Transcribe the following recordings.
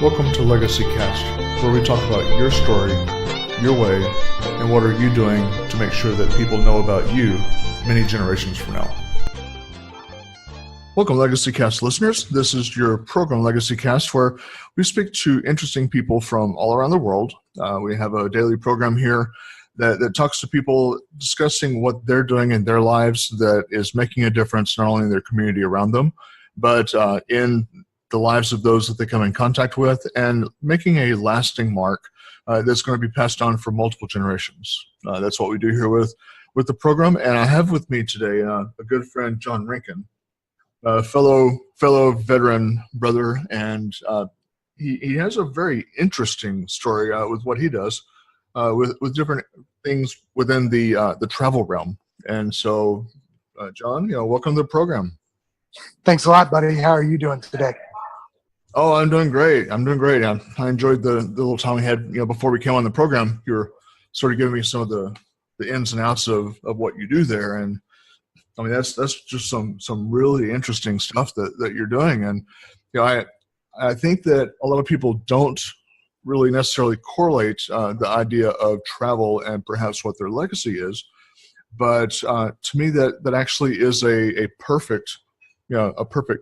Welcome to Legacy Cast, where we talk about your story, your way, and what are you doing to make sure that people know about you many generations from now. Welcome, Legacy Cast listeners. This is your program, Legacy Cast, where we speak to interesting people from all around the world. We have a daily program here that talks to people discussing what they're doing in their lives that is making a difference not only in their community around them, but in the lives of those that they come in contact with, and making a lasting mark that's going to be passed on for multiple generations. That's what we do here with the program. And I have with me today a good friend, John Renken, a fellow veteran brother, and he has a very interesting story with what he does with different things within the travel realm. And so, John, welcome to the program. Thanks a lot, buddy. How are you doing today? Oh, I'm doing great. I enjoyed the little time we had, before we came on the program. You were sort of giving me some of the ins and outs of what you do there. And I mean, that's just some really interesting stuff that you're doing. And, I think that a lot of people don't really necessarily correlate the idea of travel and perhaps what their legacy is. But to me, that actually is a perfect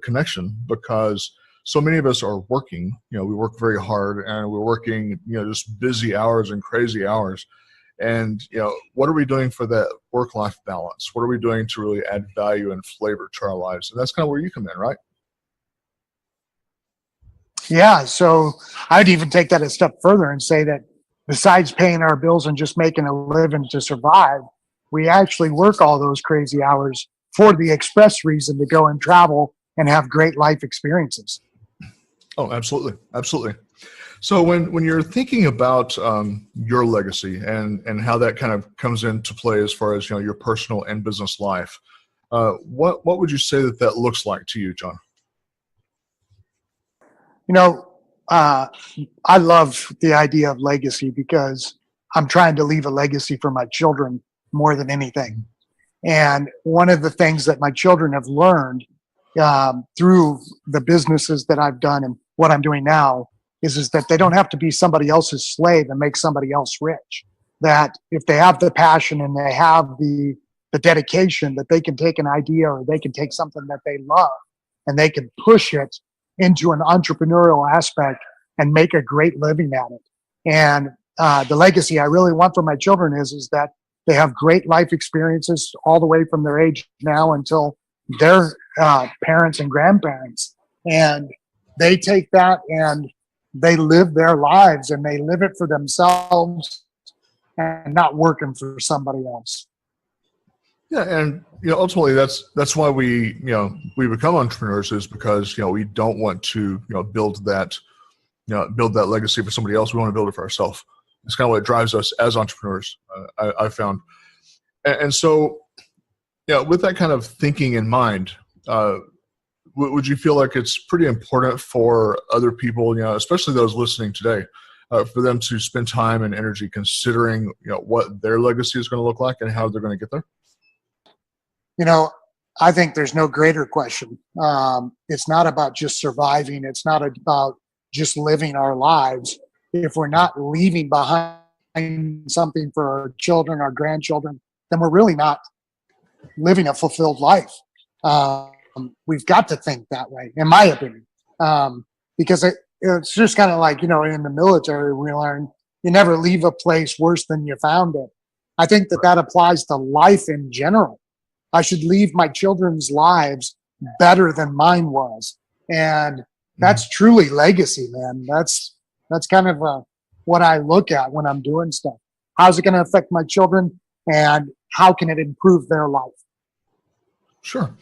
connection, because so many of us are working. We work very hard, and we're working, just busy hours and crazy hours. And, what are we doing for that work-life balance? What are we doing to really add value and flavor to our lives? And that's kind of where you come in, right? Yeah, so I'd even take that a step further and say that besides paying our bills and just making a living to survive, we actually work all those crazy hours for the express reason to go and travel and have great life experiences. Oh, absolutely. Absolutely. So when you're thinking about your legacy and how that kind of comes into play as far as, your personal and business life, what would you say that looks like to you, John? I love the idea of legacy because I'm trying to leave a legacy for my children more than anything. And one of the things that my children have learned through the businesses that I've done and what I'm doing now is that they don't have to be somebody else's slave and make somebody else rich. That if they have the passion and they have the dedication, that they can take an idea or they can take something that they love and they can push it into an entrepreneurial aspect and make a great living at it. And the legacy I really want for my children is that they have great life experiences all the way from their age now until their parents and grandparents. And they take that and they live their lives and they live it for themselves and not working for somebody else. Yeah, and ultimately that's why we become entrepreneurs, is because we don't want to build that legacy for somebody else. We want to build it for ourselves. It's kind of what drives us as entrepreneurs. I've found, and so with that kind of thinking in mind, would you feel like it's pretty important for other people, especially those listening today, for them to spend time and energy considering what their legacy is going to look like and how they're going to get there? I think there's no greater question. It's not about just surviving. It's not about just living our lives. If we're not leaving behind something for our children, our grandchildren, then we're really not living a fulfilled life. We've got to think that way, in my opinion, because it's just kind of like, in the military, we learn you never leave a place worse than you found it. I think that applies to life in general. I should leave my children's lives better than mine was. And that's truly legacy, man. That's kind of what I look at when I'm doing stuff. How's it going to affect my children, and how can it improve their life? Sure.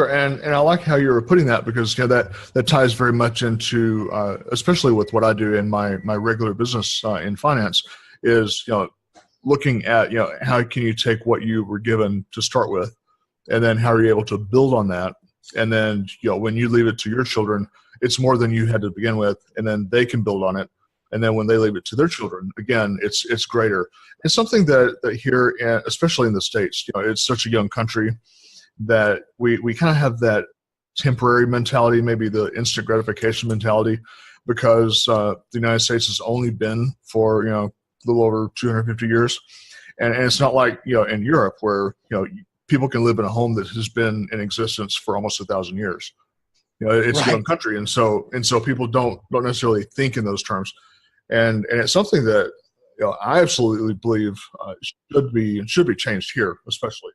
And I like how you're putting that, because that ties very much into, especially with what I do in my regular business in finance, is looking at how can you take what you were given to start with, and then how are you able to build on that, and then when you leave it to your children, it's more than you had to begin with, and then they can build on it. And then when they leave it to their children, again, it's greater. It's something that here, especially in the States, it's such a young country that we kind of have that temporary mentality, maybe the instant gratification mentality, because the United States has only been for a little over 250 years, and it's not like in Europe where people can live in a home that has been in existence for almost 1,000 years. It's a young country, and so people don't necessarily think in those terms, and it's something that I absolutely believe should be changed here, especially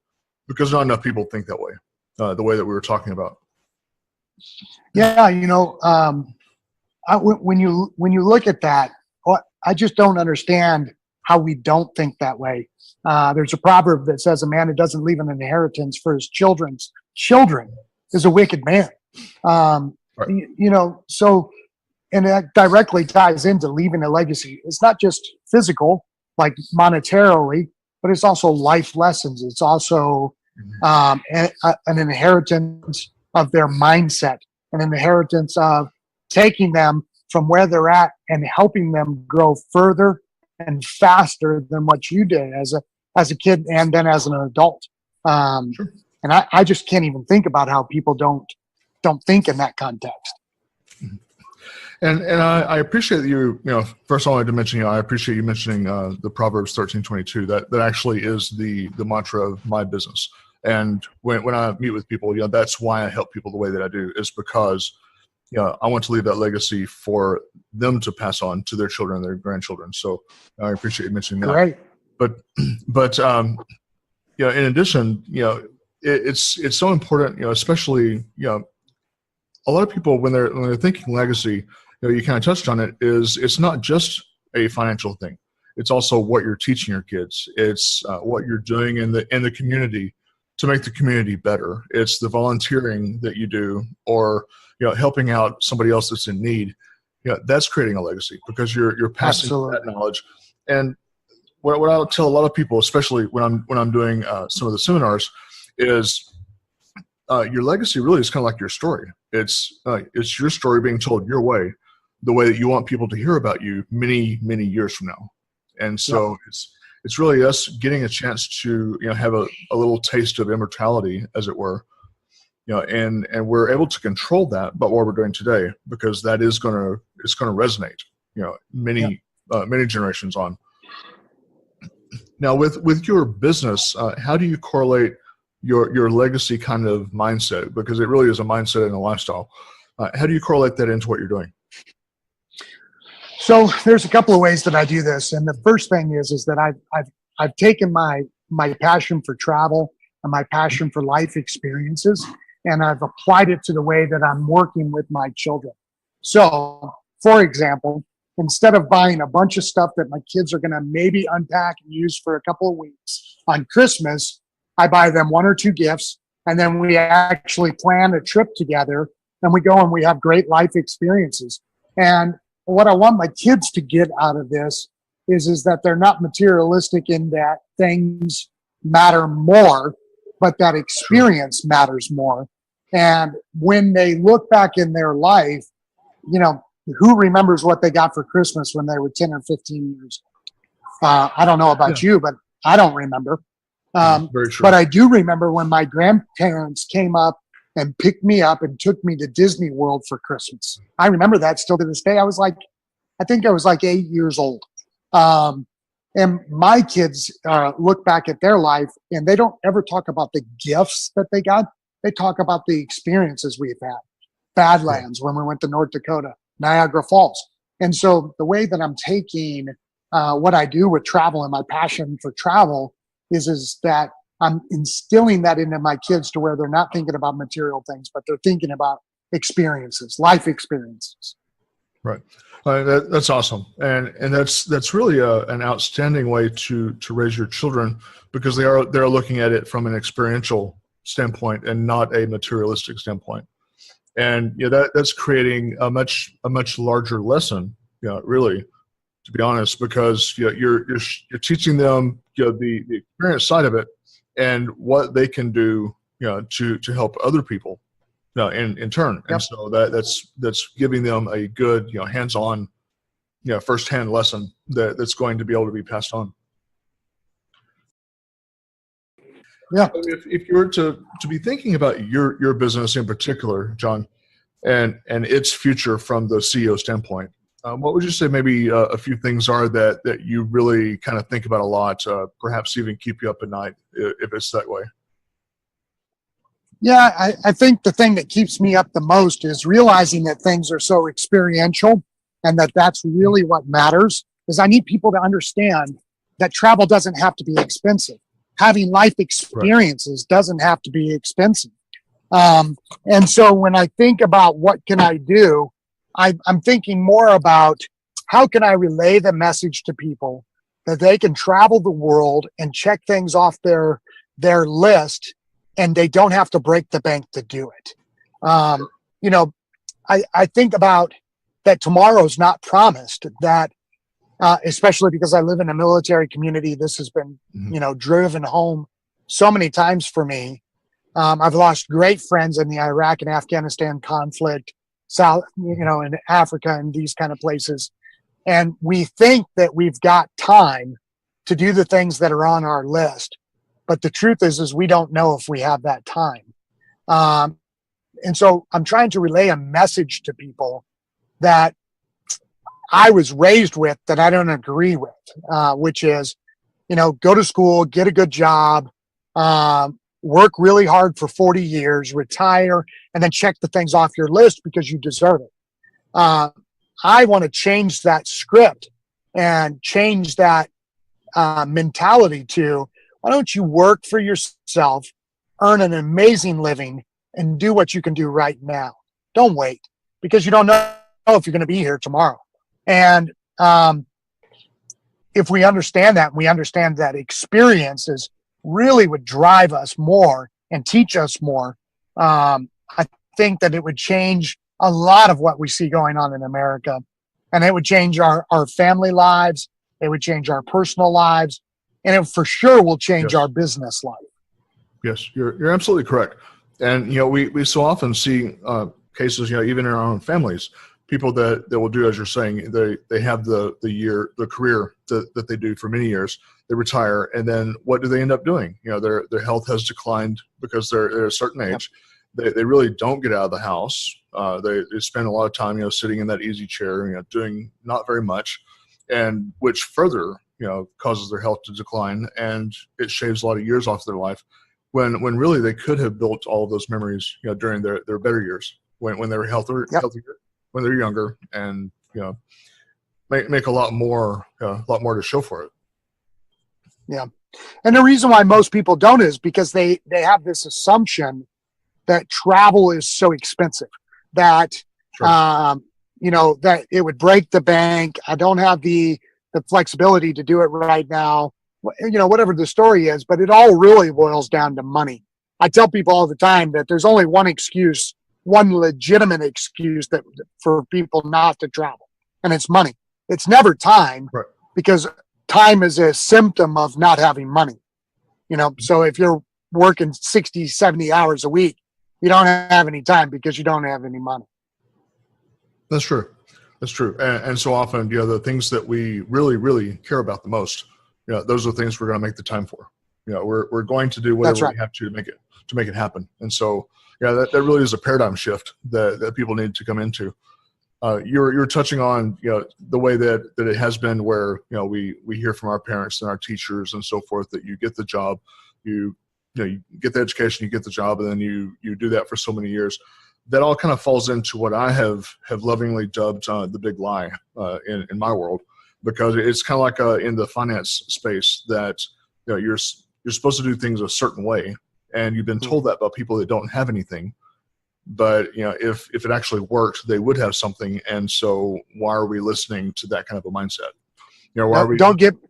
because not enough people think that way, the way that we were talking about. Yeah, when you look at that, I just don't understand how we don't think that way. There's a proverb that says a man who doesn't leave an inheritance for his children's children is a wicked man. Right. So, and that directly ties into leaving a legacy. It's not just physical, like monetarily, but it's also life lessons. It's also an inheritance of their mindset, an inheritance of taking them from where they're at and helping them grow further and faster than what you did as a kid and then as an adult. Sure. And I just can't even think about how people don't think in that context. And I appreciate that you first of all I wanted to mention I appreciate you mentioning the Proverbs 13:22. That actually is the mantra of my business. And when I meet with people, that's why I help people the way that I do, is because I want to leave that legacy for them to pass on to their children and their grandchildren. So I appreciate you mentioning that. Great. But in addition, it's so important, especially a lot of people when they're thinking legacy, you kind of touched on it, it's not just a financial thing. It's also what you're teaching your kids. It's what you're doing in the community to make the community better. It's the volunteering that you do, or helping out somebody else that's in need. That's creating a legacy because you're passing that knowledge. And what I'll tell a lot of people, especially when I'm doing some of the seminars, is your legacy really is kind of like your story. It's your story being told your way, the way that you want people to hear about you many, many years from now. And so it's really us getting a chance to have a little taste of immortality, as it were, and we're able to control that by what we're doing today, because that is going to resonate many generations on. Now with your business, how do you correlate your legacy kind of mindset, because it really is a mindset and a lifestyle? How do you correlate that into what you're doing? So there's a couple of ways that I do this, and the first thing is that I've taken my passion for travel and my passion for life experiences, and I've applied it to the way that I'm working with my children. So, for example, instead of buying a bunch of stuff that my kids are going to maybe unpack and use for a couple of weeks on Christmas, I buy them one or two gifts, and then we actually plan a trip together, and we go and we have great life experiences. And what I want my kids to get out of this is that they're not materialistic in that things matter more, but that experience matters more. And when they look back in their life, who remembers what they got for Christmas when they were 10 or 15 years? I don't know about you, but I don't remember. Very true. But I do remember when my grandparents came up and picked me up and took me to Disney World for Christmas. I remember that still to this day. I think I was like 8 years old. And my kids look back at their life, and they don't ever talk about the gifts that they got. They talk about the experiences we've had. Badlands, when we went to North Dakota, Niagara Falls. And so the way that I'm taking what I do with travel and my passion for travel is that I'm instilling that into my kids to where they're not thinking about material things, but they're thinking about experiences, life experiences. Right. That's awesome. And that's really an outstanding way to raise your children, because they're looking at it from an experiential standpoint and not a materialistic standpoint. And that's creating a much larger lesson, really, to be honest, because you're teaching them the experience side of it and what they can do to help other people in turn. Yep. And so that's giving them a good hands-on firsthand lesson that's going to be able to be passed on. Yeah. If you were to be thinking about your business in particular, John, and its future from the CEO standpoint. What would you say maybe a few things are that you really kind of think about a lot, perhaps even keep you up at night if it's that way? Yeah, I think the thing that keeps me up the most is realizing that things are so experiential and that's really what matters. Is I need people to understand that travel doesn't have to be expensive. Having life experiences doesn't have to be expensive. And so when I think about what can I do, I'm thinking more about how can I relay the message to people that they can travel the world and check things off their list, and they don't have to break the bank to do it. You know, I think about that tomorrow's not promised, that especially because I live in a military community, this has been, driven home so many times for me. I've lost great friends in the Iraq and Afghanistan conflict, South, in Africa and these kind of places. And we think that we've got time to do the things that are on our list. But the truth is we don't know if we have that time. And so I'm trying to relay a message to people that I was raised with that I don't agree with, which is, go to school, get a good job, work really hard for 40 years, retire, and then check the things off your list because you deserve it. I want to change that script and change that mentality to, why don't you work for yourself, earn an amazing living, and do what you can do right now? Don't wait, because you don't know if you're going to be here tomorrow. And if we understand that, and we understand that experiences really would drive us more and teach us more, I think that it would change a lot of what we see going on in America. And it would change our family lives. It would change our personal lives. And it for sure will change our business life. Yes, you're absolutely correct. And, we so often see cases, even in our own families, people that will do, as you're saying, they have the career that they do for many years, they retire, and then what do they end up doing? Their health has declined because they're at a certain age. They really don't get out of the house. They spend a lot of time, sitting in that easy chair, doing not very much, and which further, causes their health to decline, and it shaves a lot of years off their life when really they could have built all of those memories, during their better years when they were healthier, when they're younger, and make a lot more to show for it. Yeah. And the reason why most people don't is because they have this assumption that travel is so expensive that, that it would break the bank. I don't have the flexibility to do it right now, whatever the story is, but it all really boils down to money. I tell people all the time that there's only one legitimate excuse that for people not to travel, and it's money. It's never time, right? Because time is a symptom of not having money. So if you're working 60, 70 hours a week, you don't have any time because you don't have any money. That's true. That's true. And so often, the things that we really, really care about the most, those are the things we're going to make the time for. We're going to do whatever we have to make it happen. And so, that really is a paradigm shift that people need to come into. You're touching on, the way that it has been where, we hear from our parents and our teachers and so forth that you get the job, you get the education, you get the job, and then you do that for so many years. That all kind of falls into what I have lovingly dubbed the big lie in my world, because it's kind of like in the finance space that you're supposed to do things a certain way, and you've been told that by people that don't have anything. But if it actually worked, they would have something, and so why are we listening to that kind of a mindset?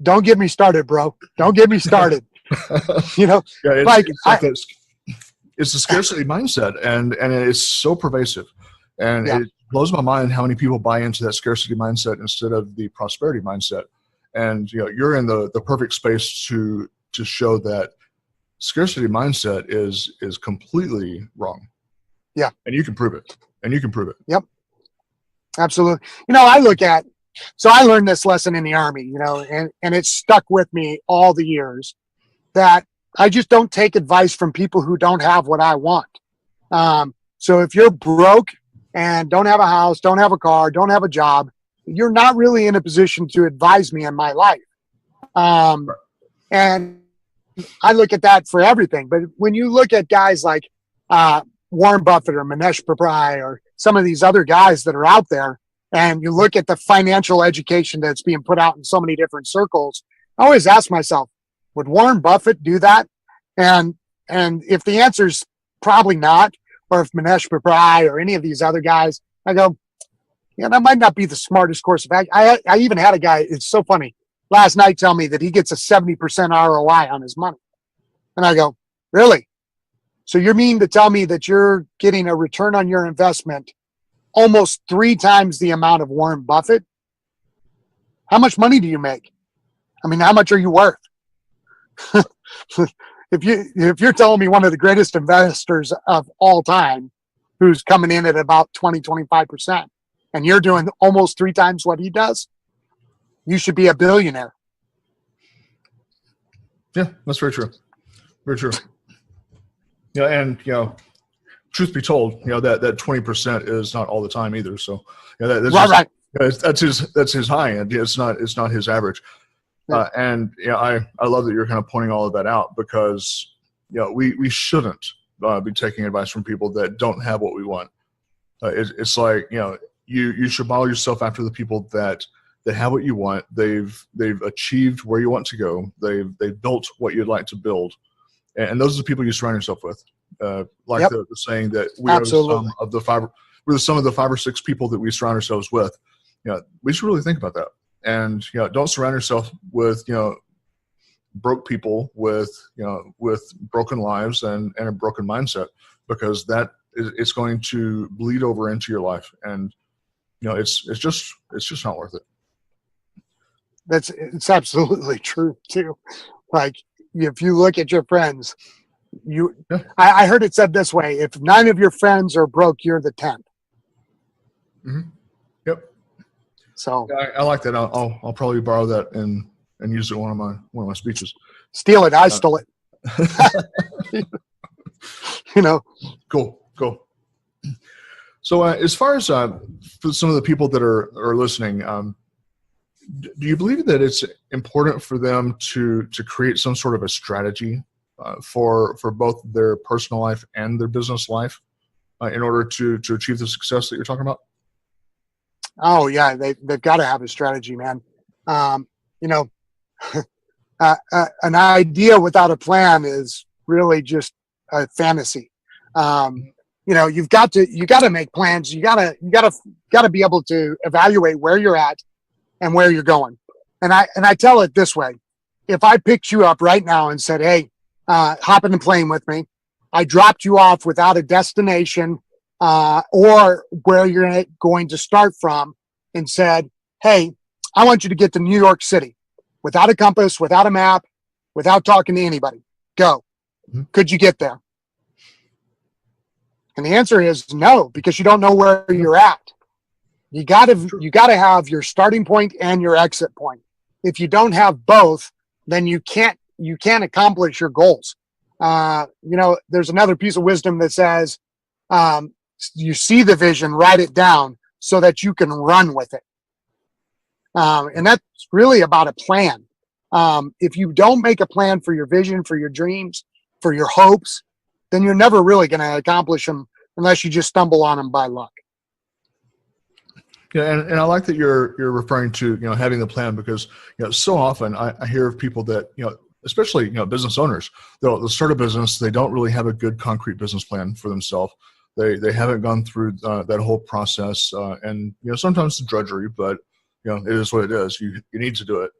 Don't get me started, bro. Don't get me started. It's the scarcity mindset, and it's so pervasive, and it blows my mind how many people buy into that scarcity mindset instead of the prosperity mindset. And you're in the perfect space to show that scarcity mindset is completely wrong. Yeah, and you can prove it. Yep, absolutely. So I learned this lesson in the Army, and it's stuck with me all the years, that I just don't take advice from people who don't have what I want. So if you're broke and don't have a house, don't have a car, don't have a job, you're not really in a position to advise me in my life. And I look at that for everything. But when you look at guys like Warren Buffett or Manesh Prabhai or some of these other guys that are out there, and you look at the financial education that's being put out in so many different circles, I always ask myself, would Warren Buffett do that? And if the answer is probably not, or if Manesh Prabhai or any of these other guys, I go, yeah, that might not be the smartest course of action. I even had a guy, it's so funny, last night tell me that he gets a 70% ROI on his money. And I go, really? So you mean to tell me that you're getting a return on your investment almost 3 times the amount of Warren Buffett? How much money do you make? I mean, how much are you worth? If you're telling me one of the greatest investors of all time, who's coming in at about 25%, and you're doing almost 3 times what he does, you should be a billionaire. Yeah, that's very true. Very true. Yeah, and truth be told, that 20% is not all the time either. So that's right. That's his high end. It's not his average. And I love that you're kind of pointing all of that out, because we shouldn't be taking advice from people that don't have what we want. It's like you should model yourself after the people that have what you want. They've achieved where you want to go. They've built what you'd like to build, and those are the people you surround yourself with. Like the saying that we are the sum of the five. We're the sum of the 5 or 6 people that we surround ourselves with. We should really think about that. And don't surround yourself with broke people with broken lives and a broken mindset, because it's going to bleed over into your life, and it's just not worth it. It's absolutely true too. Like, if you look at your friends, I heard it said this way: if 9 of your friends are broke, you're the 10th. Mm-hmm. Yep. So I like that. I'll probably borrow that and use it in one of my speeches. Steal it. I stole it. Cool. So as far as for some of the people that are listening, do you believe that it's important for them to create some sort of a strategy for both their personal life and their business life in order to achieve the success that you're talking about? Oh yeah, they've got to have a strategy, man. An idea without a plan is really just a fantasy. You've got to make plans. You gotta be able to evaluate where you're at and where you're going. And I tell it this way: if I picked you up right now and said, "Hey, hop in the plane with me," I dropped you off without a destination or where you're going to start from, and said, "Hey, I want you to get to New York City," without a compass, without a map, without talking to anybody. Go. Mm-hmm. Could you get there? And the answer is no, because you don't know where you're at. You gotta have your starting point and your exit point. If you don't have both, then you can't accomplish your goals. There's another piece of wisdom that says, you see the vision, write it down so that you can run with it. And that's really about a plan. If you don't make a plan for your vision, for your dreams, for your hopes, then you're never really going to accomplish them unless you just stumble on them by luck. Yeah, and I like that you're referring to having the plan, because so often I hear of people that especially business owners, they'll start a business, they don't really have a good concrete business plan for themselves. They haven't gone through that whole process, and sometimes it's drudgery, but it is what it is. You need to do it.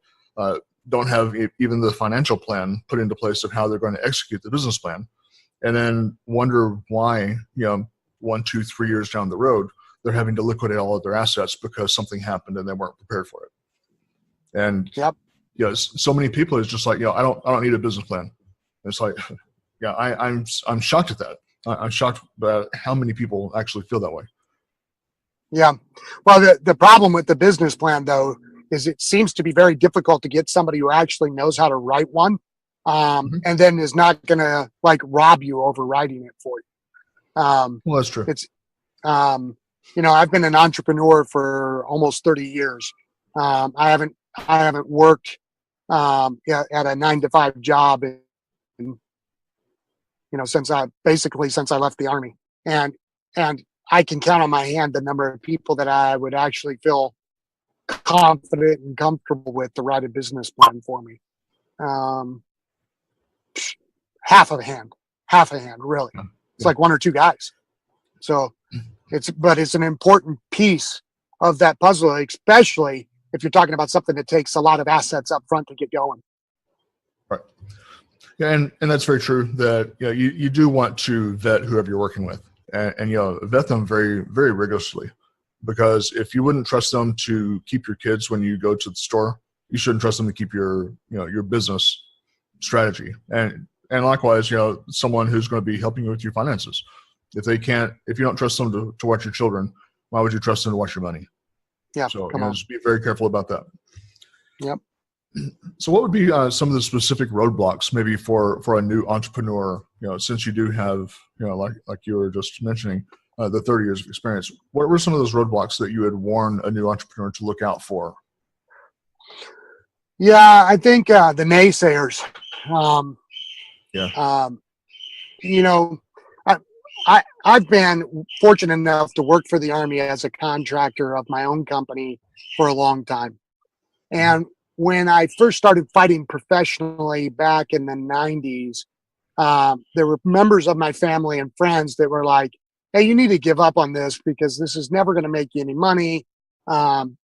Don't have even the financial plan put into place of how they're going to execute the business plan, and then wonder why 1, 2, 3 years down the road they're having to liquidate all of their assets because something happened and they weren't prepared for it. And so many people is just like, I don't need a business plan. And it's like, I'm shocked at that. I'm shocked about how many people actually feel that way. Yeah. Well, the problem with the business plan, though, is it seems to be very difficult to get somebody who actually knows how to write one, and then is not going to rob you over writing it for you. Well, that's true. It's I've been an entrepreneur for almost 30 years. I haven't worked at a 9-to-5 job since I left the Army. And I can count on my hand the number of people that I would actually feel confident and comfortable with to write a business plan for me. Half a hand, really. It's like one or two guys. So it's an important piece of that puzzle, especially if you're talking about something that takes a lot of assets up front to get going. Right. Yeah, and that's very true that you do want to vet whoever you're working with and vet them very, very rigorously, because if you wouldn't trust them to keep your kids when you go to the store, you shouldn't trust them to keep your business strategy. And likewise, someone who's going to be helping you with your finances. If you don't trust them to watch your children, why would you trust them to watch your money? Yeah. So just be very careful about that. Yep. So what would be some of the specific roadblocks maybe for a new entrepreneur, since you do have, like you were just mentioning, the 30 years of experience? What were some of those roadblocks that you had warned a new entrepreneur to look out for? Yeah, I think the naysayers. I've been fortunate enough to work for the Army as a contractor of my own company for a long time. And when I first started fighting professionally back in the 90s, there were members of my family and friends that were like, hey, you need to give up on this because this is never going to make you any money. And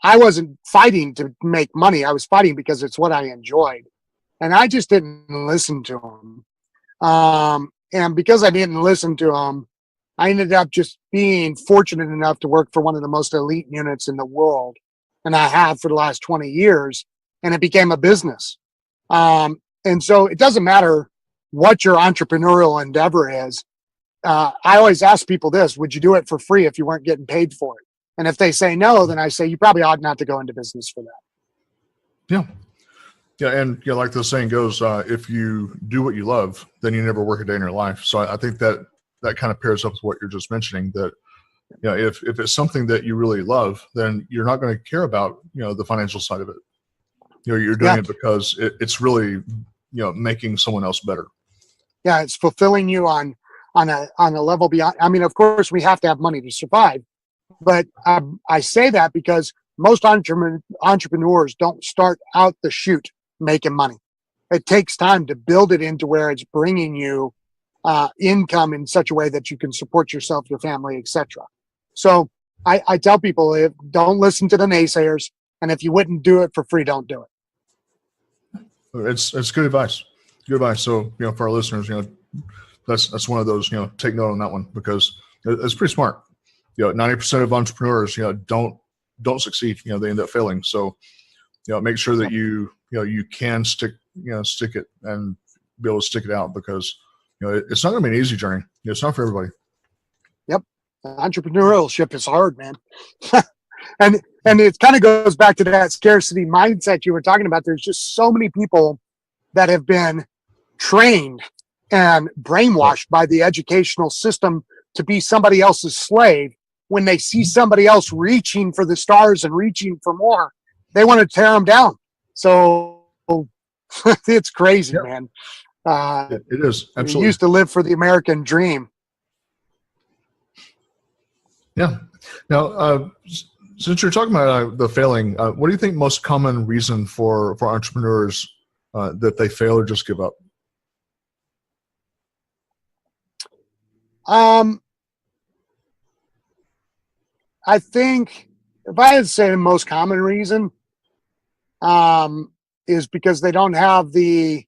I wasn't fighting to make money. I was fighting because it's what I enjoyed. And I just didn't listen to them. And because I didn't listen to them, I ended up just being fortunate enough to work for one of the most elite units in the world. And I have for the last 20 years, and it became a business. And so it doesn't matter what your entrepreneurial endeavor is. I always ask people this: would you do it for free if you weren't getting paid for it? And if they say no, then I say you probably ought not to go into business for that. Yeah. Yeah, and like the saying goes, if you do what you love, then you never work a day in your life. So I think that kind of pairs up with what you're just mentioning, that if it's something that you really love, then you're not going to care about the financial side of it. You're doing it because it's really making someone else better. Yeah, it's fulfilling you on a level beyond. I mean, of course, we have to have money to survive, but I say that because most entrepreneurs don't start out the chute making money. It takes time to build it into where it's bringing you income in such a way that you can support yourself, your family, etc. So I tell people, don't listen to the naysayers, and if you wouldn't do it for free, don't do it. It's good advice. Good advice. So for our listeners, that's one of those, take note on that one, because it's pretty smart. 90% of entrepreneurs don't succeed. They end up failing. So make sure that you can stick it and be able to stick it out, because it's not going to be an easy journey. It's not for everybody. Yep. Entrepreneurship is hard, man. and it kind of goes back to that scarcity mindset you were talking about. There's just so many people that have been trained and brainwashed by the educational system to be somebody else's slave. When they see somebody else reaching for the stars and reaching for more, they want to tear them down. So it's crazy, man. It is. Absolutely. We used to live for the American dream. Yeah. Now, since you're talking about the failing, what do you think most common reason for entrepreneurs that they fail or just give up? I think if I had to say the most common reason is because they don't have the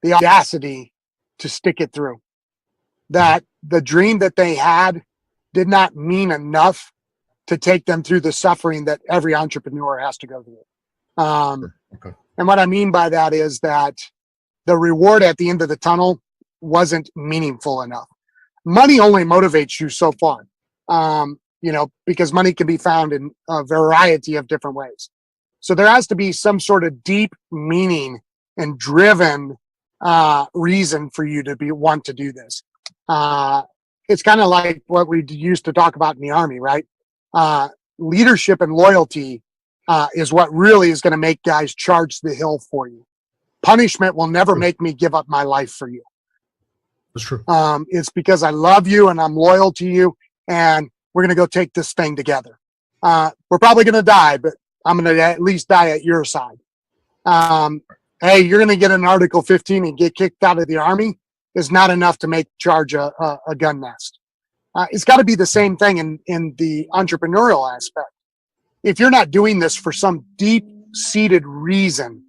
audacity to stick it through. That the dream that they had did not mean enough to take them through the suffering that every entrepreneur has to go through. Okay. And what I mean by that is that the reward at the end of the tunnel wasn't meaningful enough. Money only motivates you so far. Because money can be found in a variety of different ways. So there has to be some sort of deep meaning and driven reason for you to want to do this. it's kind of like what we used to talk about in the Army, right? Leadership and loyalty is what really is going to make guys charge the hill for you. Punishment will never make me give up my life for you. That's true. It's because I love you and I'm loyal to you, and we're going to go take this thing together. We're probably going to die, but I'm going to at least die at your side. Hey, you're going to get an Article 15 and get kicked out of the Army is not enough to make charge a gun nest. It's got to be the same thing in the entrepreneurial aspect. If you're not doing this for some deep-seated reason,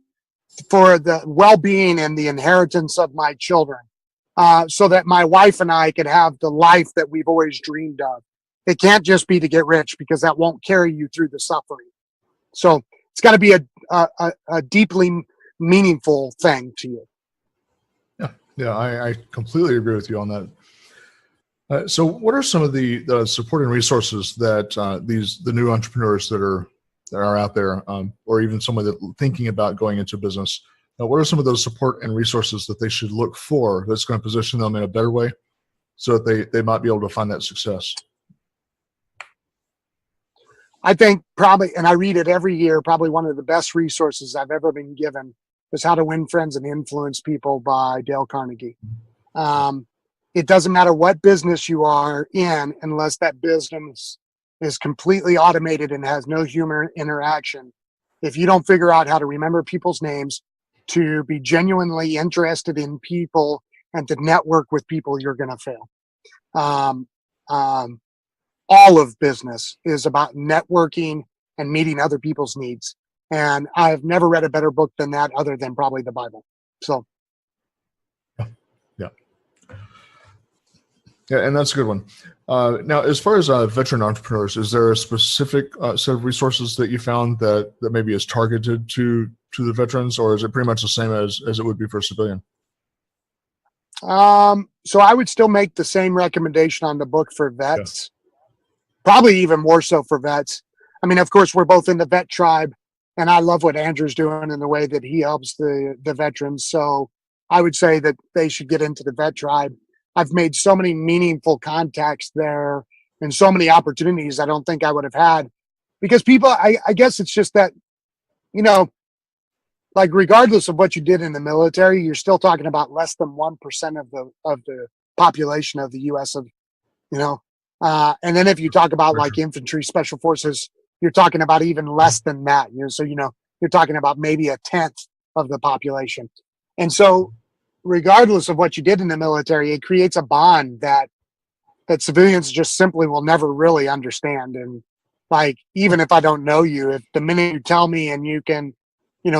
for the well-being and the inheritance of my children, so that my wife and I could have the life that we've always dreamed of. It can't just be to get rich, because that won't carry you through the suffering. So it's got to be a deeply meaningful thing to you. Yeah, I completely agree with you on that. So what are some of the supporting resources that the new entrepreneurs that are out there, or even someone that thinking about going into business, what are some of those support and resources that they should look for that's going to position them in a better way so that they might be able to find that success? I think probably, and I read it every year, probably one of the best resources I've ever been given is How to Win Friends and Influence People by Dale Carnegie. It doesn't matter what business you are in, unless that business is completely automated and has no human interaction. If you don't figure out how to remember people's names, to be genuinely interested in people, and to network with people, you're going to fail. All of business is about networking and meeting other people's needs. And I've never read a better book than that, other than probably the Bible. So. Yeah, and that's a good one. Now, as far as veteran entrepreneurs, is there a specific set of resources that you found that maybe is targeted to the veterans, or is it pretty much the same as it would be for a civilian? So I would still make the same recommendation on the book for vets, probably even more so for vets. I mean, of course, we're both in the vet tribe, and I love what Andrew's doing and the way that he helps the veterans. So I would say that they should get into the vet tribe. I've made so many meaningful contacts there and so many opportunities I don't think I would have had, because people, I guess it's just that, like, regardless of what you did in the military, you're still talking about less than 1% of the population of the U.S. And then if you talk about like infantry, special forces, you're talking about even less than that. So you're talking about maybe 1/10 of the population. And so, regardless of what you did in the military, it creates a bond that civilians just simply will never really understand. And like, even if I don't know you, if the minute you tell me and you can,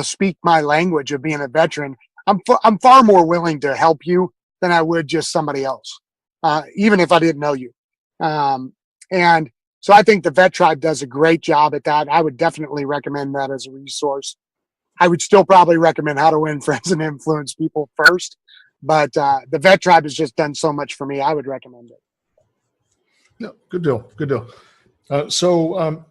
speak my language of being a veteran, I'm far more willing to help you than I would just somebody else, even if I didn't know you. And so I think the Vet Tribe does a great job at that. I would definitely recommend that as a resource. I would still probably recommend How to Win Friends and Influence People first, but the Vet Tribe has just done so much for me. I would recommend it. Yeah, good deal. So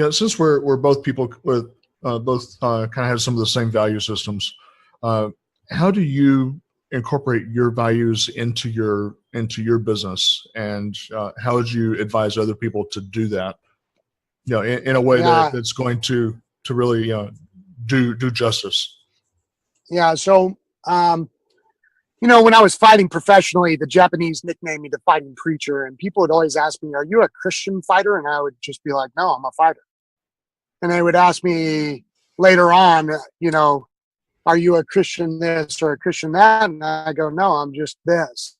since we're both people with both kind of have some of the same value systems, how do you incorporate your values into your business, and how would you advise other people to do that? In a way that's going to really do justice. Yeah. So, when I was fighting professionally, the Japanese nicknamed me the fighting preacher, and people would always ask me, "Are you a Christian fighter?" And I would just be like, "No, I'm a fighter." And they would ask me later on, "Are you a Christian this or a Christian that?" And I go, "No, I'm just this,"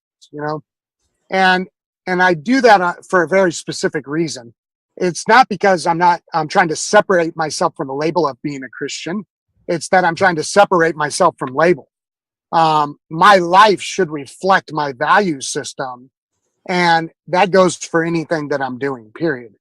and I do that for a very specific reason. It's not because I'm trying to separate myself from the label of being a Christian. It's that I'm trying to separate myself from label. My life should reflect my value system. And that goes for anything that I'm doing, period.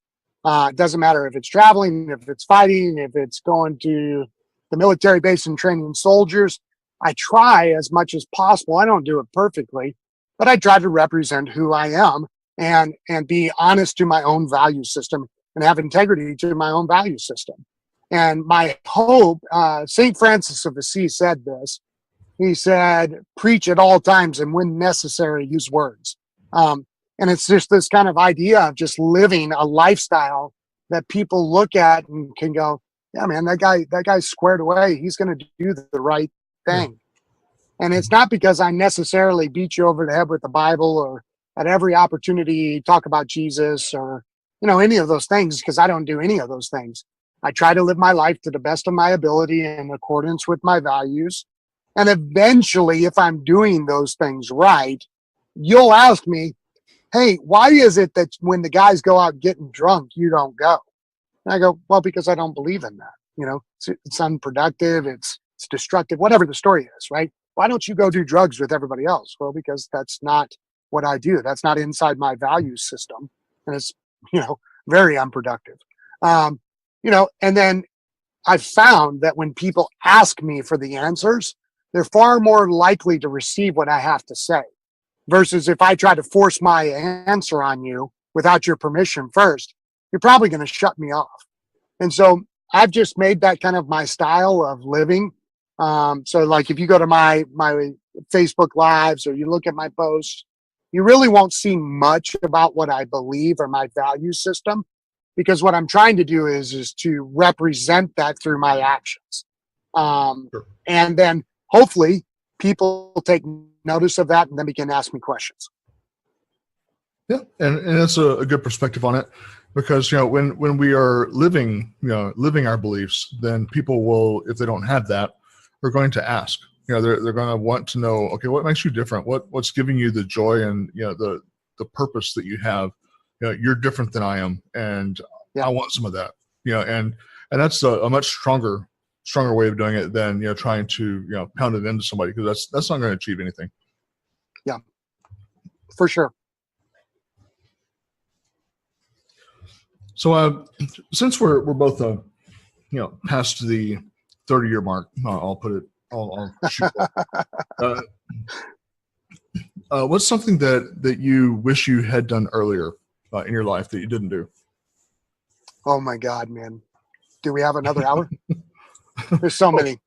It doesn't matter if it's traveling, if it's fighting, if it's going to the military base and training soldiers. I try as much as possible. I don't do it perfectly, but I try to represent who I am and be honest to my own value system and have integrity to my own value system. And my hope, St. Francis of Assisi said this. He said, "Preach at all times, and when necessary, use words." And it's just this kind of idea of just living a lifestyle that people look at and can go, yeah, man, that guy's squared away. He's going to do the right thing. And it's not because I necessarily beat you over the head with the Bible or at every opportunity talk about Jesus or, any of those things, because I don't do any of those things. I try to live my life to the best of my ability in accordance with my values. And eventually, if I'm doing those things right, you'll ask me, hey, why is it that when the guys go out getting drunk, you don't go? And I go, well, because I don't believe in that. It's unproductive. It's destructive, whatever the story is, right? Why don't you go do drugs with everybody else? Well, because that's not what I do. That's not inside my value system. And it's, very unproductive. And then I've found that when people ask me for the answers, they're far more likely to receive what I have to say versus if I try to force my answer on you without your permission first, you're probably going to shut me off. And so I've just made that kind of my style of living. So like if you go to my Facebook lives or you look at my posts, you really won't see much about what I believe or my value system, because what I'm trying to do is to represent that through my actions. Sure. And then hopefully people take notice of that and then begin to ask me questions. Yeah. And that's a good perspective on it, because, when we are living our beliefs, then people will, if they don't have that, are going to ask. They're going to want to know, okay, what makes you different? What's giving you the joy and the purpose that you have? You're different than I am, and I want some of that. And that's a much stronger way of doing it than trying to pound it into somebody, because that's not going to achieve anything. Yeah, for sure. So since we're both past the 30-year mark, I'll put it. I'll shoot that. What's something that you wish you had done earlier in your life that you didn't do? Oh my God, man! Do we have another hour? There's so many.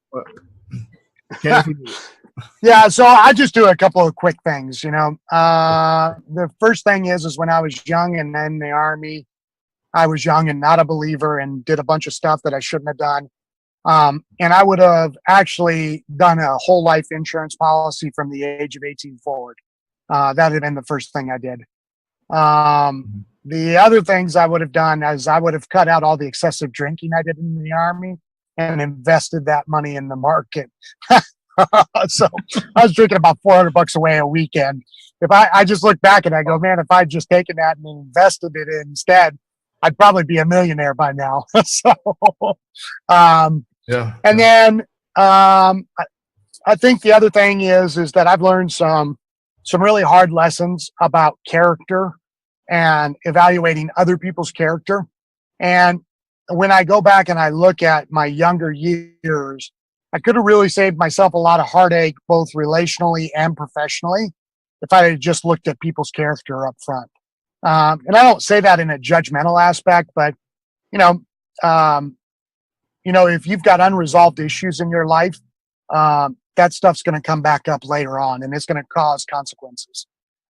Yeah, so I just do a couple of quick things. The first thing is when I was young and in the Army, I was young and not a believer and did a bunch of stuff that I shouldn't have done. And I would have actually done a whole life insurance policy from the age of 18 forward. That had been the first thing I did. The other things I would have done is I would have cut out all the excessive drinking I did in the Army and invested that money in the market. So I was drinking about $400 away a weekend. If I just look back and I go, man, if I'd just taken that and invested it instead, I'd probably be a millionaire by now. So, yeah. And then I think the other thing is that I've learned some really hard lessons about character and evaluating other people's character. And when I go back and I look at my younger years, I could have really saved myself a lot of heartache, both relationally and professionally, if I had just looked at people's character up front. And I don't say that in a judgmental aspect, but if you've got unresolved issues in your life, that stuff's going to come back up later on, and it's going to cause consequences.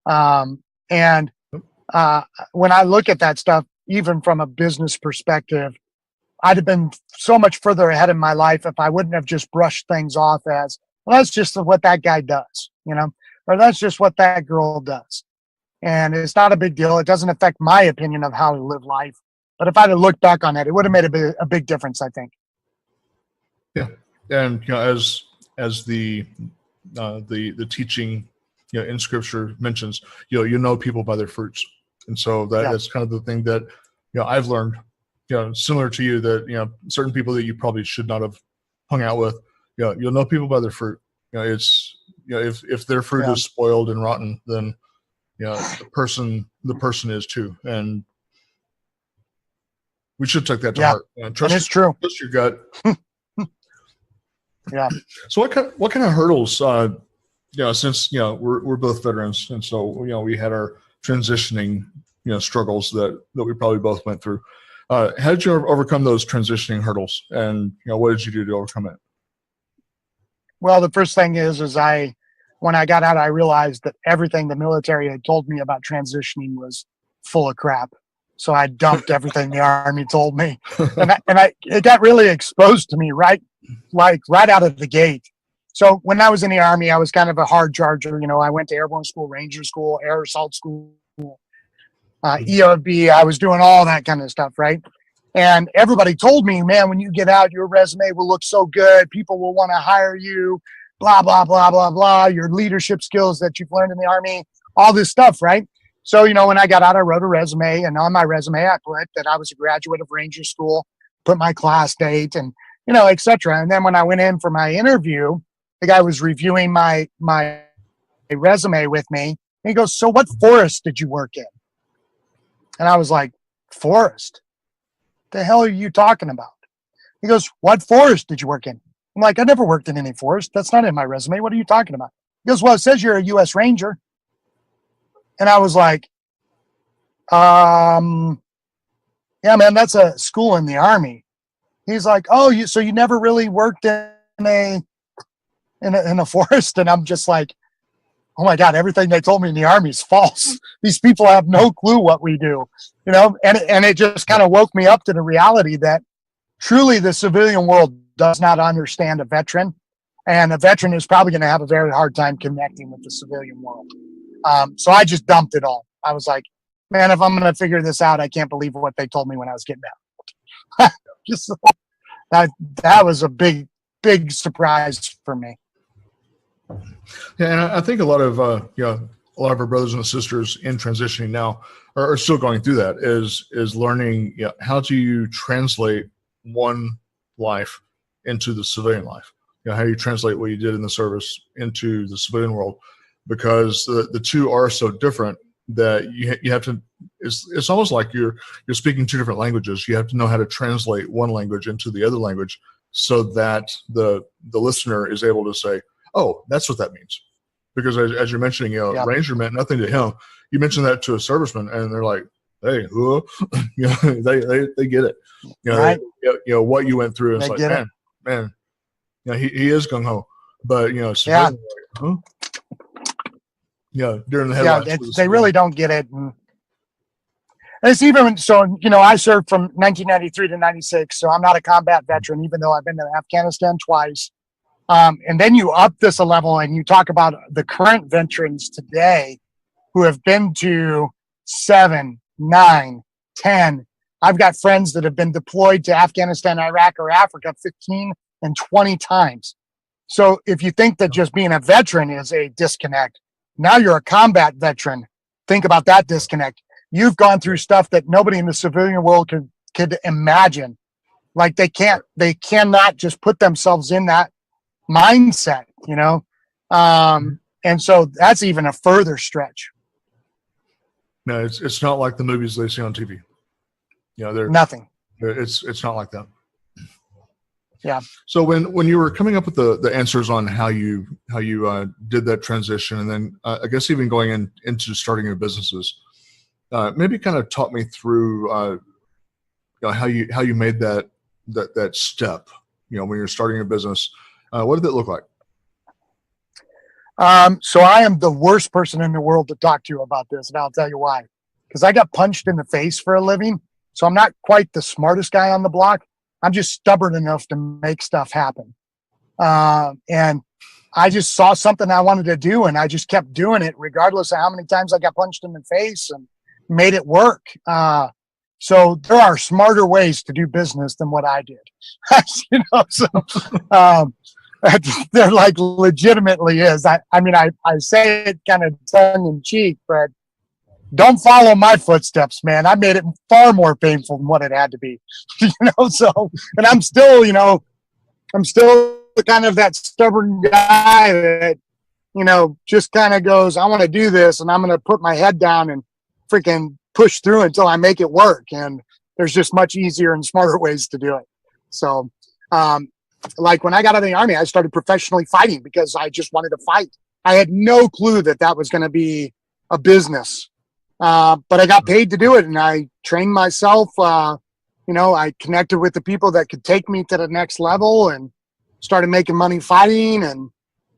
And when I look at that stuff, even from a business perspective, I'd have been so much further ahead in my life if I wouldn't have just brushed things off as, well, that's just what that guy does, or that's just what that girl does. And it's not a big deal. It doesn't affect my opinion of how to live life. But if I'd have looked back on it, it would have made a big difference, I think. Yeah. And, as the teaching, in Scripture mentions, people by their fruits. And so that's kind of the thing that, I've learned, similar to you, that, certain people that you probably should not have hung out with, you'll know people by their fruit. It's, if their fruit is spoiled and rotten, then, the person is too. And we should take that to heart. Trust your gut. Yeah. So what kind of hurdles, since, we're both veterans, and so, we had our transitioning, struggles that we probably both went through. How did you overcome those transitioning hurdles, and, what did you do to overcome it? Well, the first thing is I when I got out, I realized that everything the military had told me about transitioning was full of crap. So I dumped everything the Army told me, and it got really exposed to me right out of the gate. So when I was in the Army, I was kind of a hard charger. I went to airborne school, Ranger school, air assault school, EOB. I was doing all that kind of stuff, right? And everybody told me, man, when you get out, your resume will look so good. People will want to hire you, blah, blah, blah, blah, blah. Your leadership skills that you've learned in the Army, all this stuff, right? So, when I got out, I wrote a resume, and on my resume, I put that I was a graduate of Ranger School, put my class date, and, et cetera. And then when I went in for my interview, the guy was reviewing my resume with me, and he goes, "So what forest did you work in?" And I was like, "Forest? The hell are you talking about?" He goes, "What forest did you work in?" I'm like, "I never worked in any forest. That's not in my resume. What are you talking about?" He goes, "Well, it says you're a U.S. Ranger." And I was like, yeah, man, that's a school in the Army. He's like, "Oh, so you never really worked in a forest?" And I'm just like, oh my God, everything they told me in the Army is false. These people have no clue what we do, and it just kind of woke me up to the reality that truly the civilian world does not understand a veteran, and a veteran is probably going to have a very hard time connecting with the civilian world. So I just dumped it all. I was like, man, if I'm going to figure this out, I can't believe what they told me when I was getting out. Just that was a big surprise for me. Yeah, and I think a lot of our brothers and sisters in transitioning now are still going through that. Is learning how do you translate one life into the civilian life? How you translate what you did in the service into the civilian world, because the two are so different that you have to. It's almost like you're speaking two different languages. You have to know how to translate one language into the other language so that the listener is able to say, "Oh, that's what that means." Because as you're mentioning, Ranger meant nothing to him. You mention that to a serviceman, and they're like, "Hey, they get it." Right. What you went through. And it's like, man, he is gung ho, but yeah, huh? During the headlines, they really don't get it. And it's even so. I served from 1993 to 96, so I'm not a combat veteran, even though I've been to Afghanistan twice. And then you up this a level and you talk about the current veterans today who have been to 7, 9, 10. I've got friends that have been deployed to Afghanistan, Iraq, or Africa 15 and 20 times. So if you think that just being a veteran is a disconnect, now you're a combat veteran. Think about that disconnect. You've gone through stuff that nobody in the civilian world could imagine. Like they cannot just put themselves in that mindset, and so that's even a further stretch. No, it's not like the movies they see on TV. They're nothing. It's not like that. Yeah. So when you were coming up with the answers on how you did that transition, and then I guess even going into starting your businesses, maybe kind of talk me through how you made that step. When you're starting your business. What did it look like? So I am the worst person in the world to talk to about this, and I'll tell you why. Because I got punched in the face for a living, so I'm not quite the smartest guy on the block. I'm just stubborn enough to make stuff happen. And I just saw something I wanted to do, and I just kept doing it regardless of how many times I got punched in the face, and made it work. So there are smarter ways to do business than what I did. There like legitimately is. I say it kind of tongue in cheek, but don't follow my footsteps, man. I made it far more painful than what it had to be. So, and I'm still kind of that stubborn guy that, just kind of goes, I want to do this, and I'm going to put my head down and freaking push through until I make it work. And there's just much easier and smarter ways to do it. So, like when I got out of the Army, I started professionally fighting because I just wanted to fight. I had no clue that was going to be a business. But I got paid to do it, and I trained myself. I connected with the people that could take me to the next level, and started making money fighting.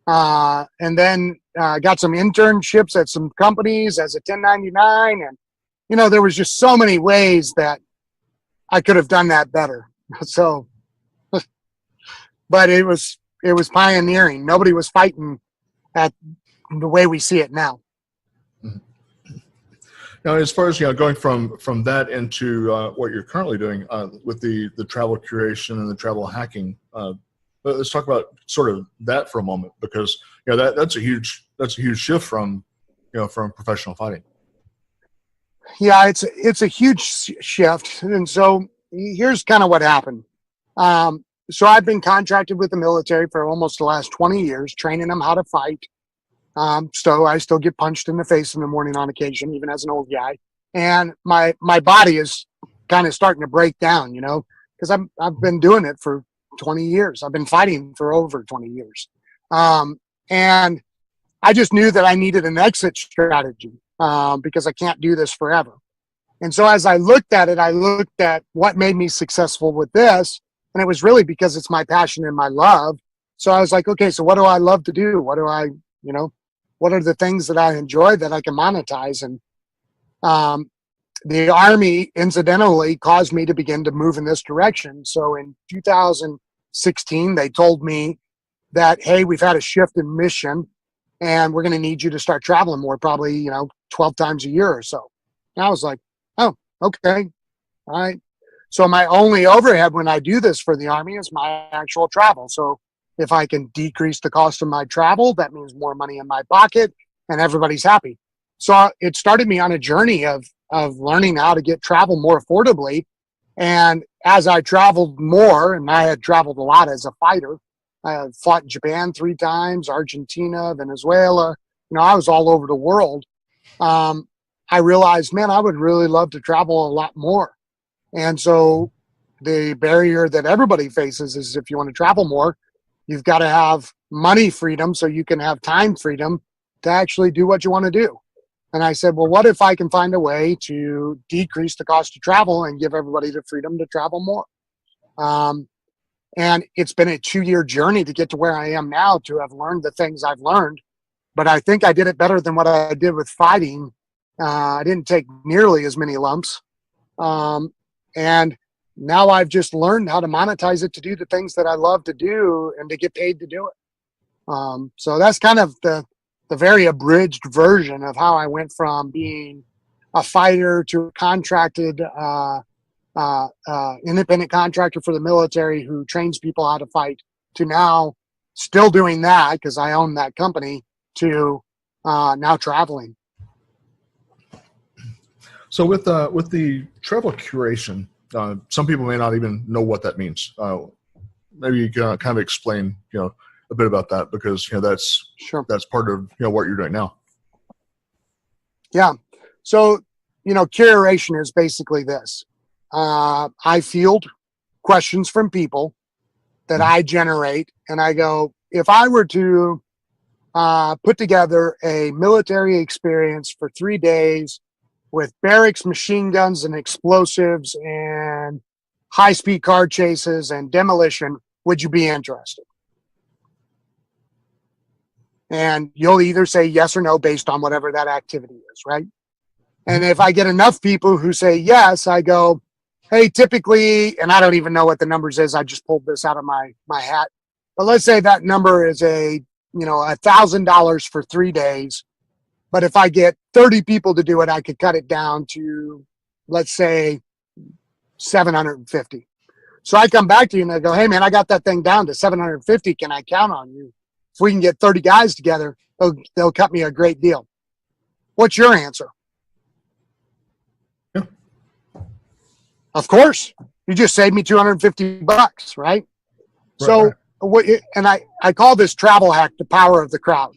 And then got some internships at some companies as a 1099. And, you know, there was just so many ways that I could have done that better. So, but it was pioneering. Nobody was fighting at the way we see it now. Now, as far as, you know, going from that into what you're currently doing with the travel curation and the travel hacking, let's talk about sort of that for a moment, because, you know, that's a huge shift from, you know, from professional fighting. Yeah, it's a huge shift, and so here's kind of what happened. So I've been contracted with the military for almost the last 20 years, training them how to fight. So I still get punched in the face in the morning on occasion, even as an old guy. And my body is kind of starting to break down, you know, because I've been doing it for 20 years. I've been fighting for over 20 years. And I just knew that I needed an exit strategy because I can't do this forever. And so as I looked at it, I looked at what made me successful with this. And it was really because it's my passion and my love. So I was like, okay, so what do I love to do? What do I, you know, what are the things that I enjoy that I can monetize? And the Army, incidentally, caused me to begin to move in this direction. So in 2016, they told me that, hey, we've had a shift in mission, and we're going to need you to start traveling more, probably, you know, 12 times a year or so. And I was like, oh, okay, all right. So my only overhead when I do this for the Army is my actual travel. So if I can decrease the cost of my travel, that means more money in my pocket and everybody's happy. So it started me on a journey of learning how to get travel more affordably. And as I traveled more, and I had traveled a lot as a fighter, I had fought in Japan 3 times, Argentina, Venezuela, you know, I was all over the world. I realized, man, I would really love to travel a lot more. And so the barrier that everybody faces is if you want to travel more, you've got to have money freedom so you can have time freedom to actually do what you want to do. And I said, well, what if I can find a way to decrease the cost of travel and give everybody the freedom to travel more? And it's been a 2-year journey to get to where I am now, to have learned the things I've learned. But I think I did it better than what I did with fighting. I didn't take nearly as many lumps. And now I've just learned how to monetize it to do the things that I love to do and to get paid to do it. So that's kind of the very abridged version of how I went from being a fighter to a contracted independent contractor for the military who trains people how to fight, to now still doing that because I own that company, to now traveling. So with the travel curation, some people may not even know what that means. Maybe you can kind of explain, you know, a bit about that, because, you know, that's Sure. That's part of, you know, what you're doing now. Yeah. So, you know, curation is basically this. I field questions from people that I generate, and I go, if I were to put together a military experience for 3 days with barracks, machine guns, and explosives, and high-speed car chases and demolition, would you be interested? And you'll either say yes or no based on whatever that activity is, right? And if I get enough people who say yes, I go, hey, typically, and I don't even know what the numbers is, I just pulled this out of my hat, but let's say that number is $1,000 for 3 days. But if I get 30 people to do it, I could cut it down to, let's say, 750. So I come back to you and I go, hey man, I got that thing down to 750. Can I count on you? If we can get 30 guys together, they'll cut me a great deal. What's your answer? Yeah. Of course. You just saved me $250, right? So, and I call this travel hack the power of the crowd.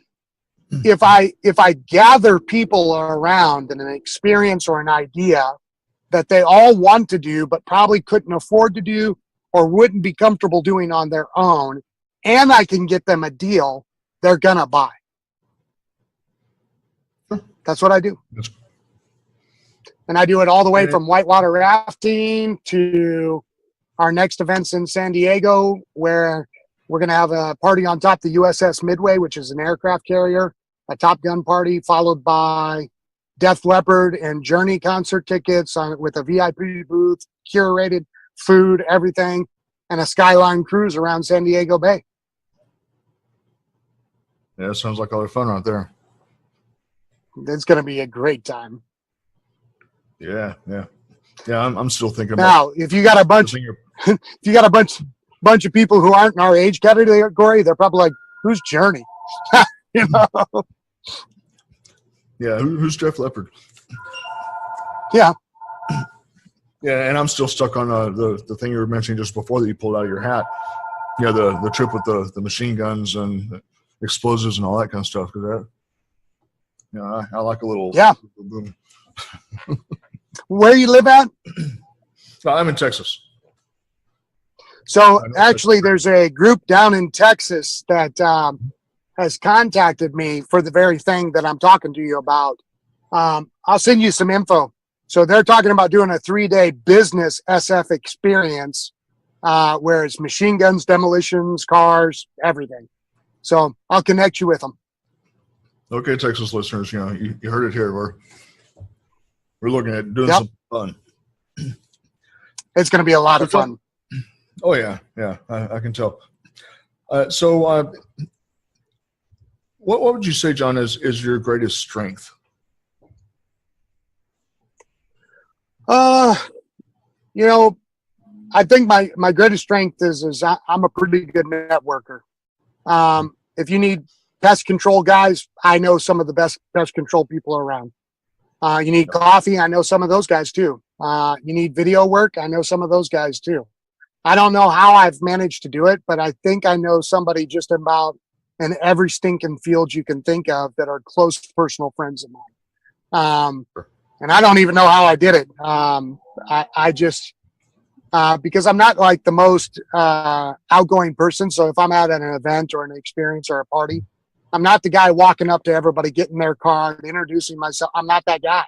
If I gather people around in an experience or an idea that they all want to do but probably couldn't afford to do or wouldn't be comfortable doing on their own, and I can get them a deal, they're gonna buy. That's what I do. And I do it all the way from whitewater rafting to our next events in San Diego, where we're going to have a party on top of the USS Midway, which is an aircraft carrier. a Top Gun party, followed by Def Leppard and Journey concert tickets with a VIP booth, curated food, everything, and a Skyline cruise around San Diego Bay. Yeah, it sounds like a lot of fun out there. It's going to be a great time. Yeah. I'm still thinking now, about. If you got a bunch, if you got a bunch of people who aren't in our age category, they're probably like, "Who's Journey?" You know? Yeah, who's Def Leppard? Yeah. Yeah, and I'm still stuck on the thing you were mentioning just before that you pulled out of your hat. Yeah, the trip with the machine guns and explosives and all that kind of stuff. Because I like a little boom. Where you live at? I'm in Texas. So actually, there's a group down in Texas that has contacted me for the very thing that I'm talking to you about. I'll send you some info. So they're talking about doing a 3-day business SF experience, where it's machine guns, demolitions, cars, everything. So I'll connect you with them. Okay, Texas listeners, you heard it here. We're looking at doing some fun. It's going to be a lot of fun. Oh yeah, I can tell. So, what would you say, John, is your greatest strength? I think my greatest strength is I'm a pretty good networker. If you need pest control guys, I know some of the best pest control people around. You need coffee, I know some of those guys too. You need video work, I know some of those guys too. I don't know how I've managed to do it, but I think I know somebody just about in every stinking field you can think of that are close personal friends of mine. And I don't even know how I did it. I just, because I'm not like the most outgoing person. So if I'm at an event or an experience or a party, I'm not the guy walking up to everybody, getting their card, introducing myself. I'm not that guy.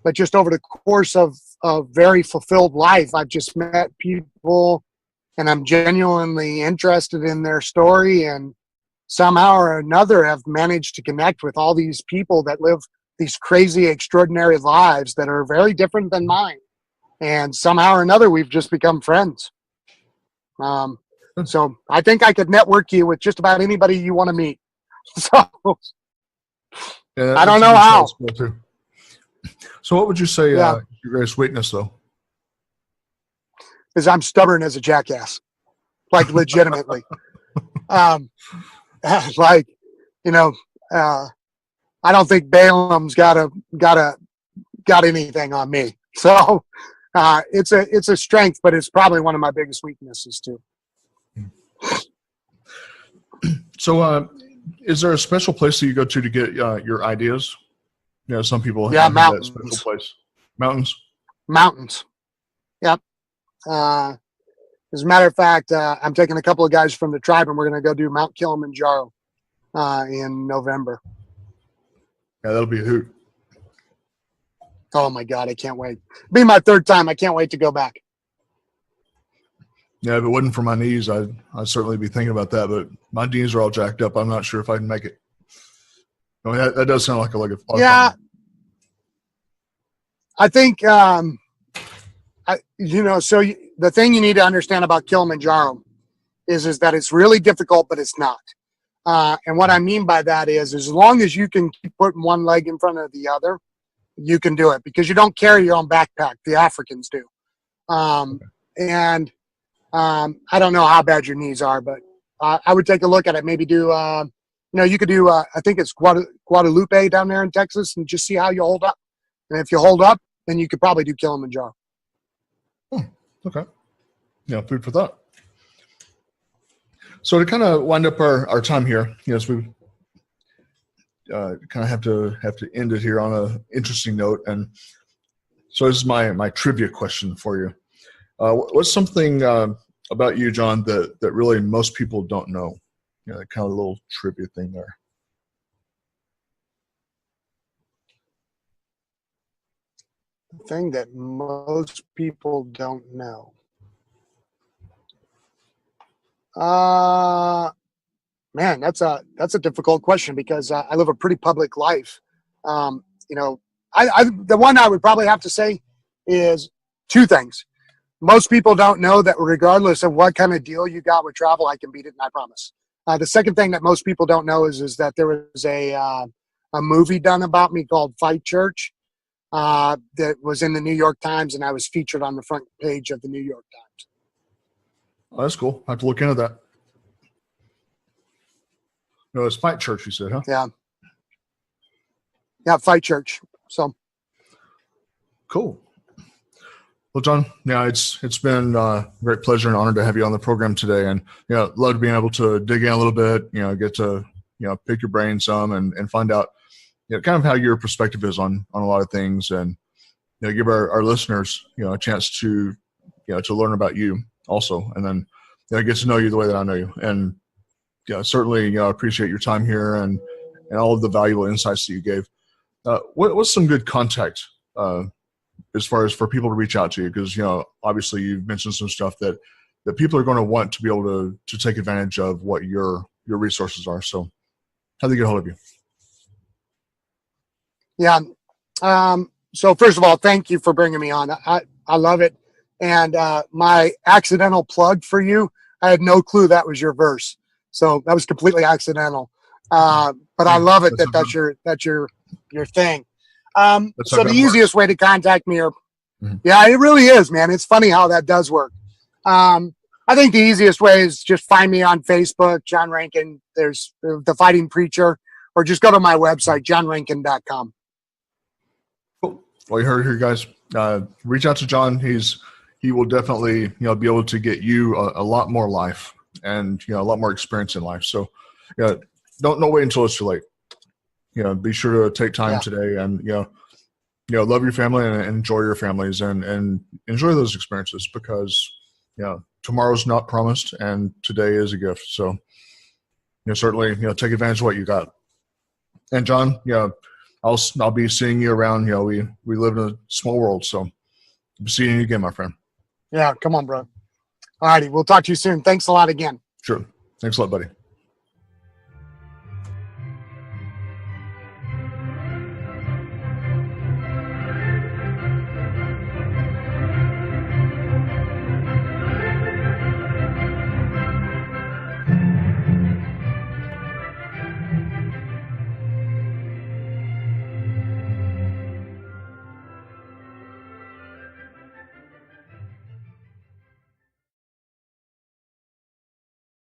But just over the course of a very fulfilled life, I've just met people and I'm genuinely interested in their story, and somehow or another have managed to connect with all these people that live these crazy, extraordinary lives that are very different than mine. And somehow or another, we've just become friends. So I think I could network you with just about anybody you want to meet. So I don't know how. So what would you say your greatest weakness, though? Is I'm stubborn as a jackass, like legitimately. I don't think Balaam's got anything on me. So it's a strength, but it's probably one of my biggest weaknesses too. So is there a special place that you go to get your ideas? Some people have mountains. That special place. Mountains. Yep. As a matter of fact, I'm taking a couple of guys from the tribe and we're going to go do Mount Kilimanjaro in November. Yeah, that'll be a hoot. Oh my God, I can't wait. It'll be my third time. I can't wait to go back. Yeah, if it wasn't for my knees, I'd certainly be thinking about that. But my knees are all jacked up. I'm not sure if I can make it. I mean, that does sound like a lot of fun. I think so the thing you need to understand about Kilimanjaro is that it's really difficult, but it's not. And what I mean by that is as long as you can keep putting one leg in front of the other, you can do it because you don't carry your own backpack. The Africans do. And I don't know how bad your knees are, but I would take a look at it. Maybe do, you could do, I think it's Guadalupe down there in Texas, and just see how you hold up. And if you hold up, then you could probably do Kilimanjaro. Okay. Yeah, food for thought. So to kind of wind up our time here, yes, we kind of have to end it here on an interesting note. And so this is my trivia question for you. What's something about you, John, that really most people don't know? That kind of little trivia thing there. The thing that most people don't know. Man, that's a difficult question because I live a pretty public life. You know, the one I would probably have to say is two things. Most people don't know that regardless of what kind of deal you got with travel, I can beat it, and I promise. The second thing that most people don't know is that there was a movie done about me called Fight Church that was in the New York Times, and I was featured on the front page of the New York Times. Oh, that's cool. I have to look into that. No, it's Fight Church, you said, huh? Yeah. Yeah, Fight Church. So cool. Well, John, yeah, it's been a great pleasure and honor to have you on the program today, and loved being able to dig in a little bit, get to pick your brain some and find out kind of how your perspective is on a lot of things, and give our listeners a chance to to learn about you also, and then get to know you the way that I know you, and certainly appreciate your time here and all of the valuable insights that you gave. What's some good contact as far as for people to reach out to you? Because obviously you've mentioned some stuff that people are going to want to be able to take advantage of what your resources are. So how do they get a hold of you? Yeah. So first of all, thank you for bringing me on. I love it. And my accidental plug for you, I had no clue that was your verse. So that was completely accidental. But I love it that's your thing. So the easiest way to contact me yeah, it really is, man. It's funny how that does work. I think the easiest way is just find me on Facebook, John Renken. There's the Fighting Preacher, or just go to my website, johnrenken.com. Cool. Well, you heard it here, guys. Reach out to John. He will definitely be able to get you a lot more life and a lot more experience in life. So don't wait until it's too late. Be sure to take time today and love your family and enjoy your families and enjoy those experiences, because tomorrow's not promised and today is a gift. So certainly take advantage of what you got. And John, I'll be seeing you around. We live in a small world, so I'll be seeing you again, my friend. Yeah, come on, bro. All righty, we'll talk to you soon. Thanks a lot again. Sure. Thanks a lot, buddy.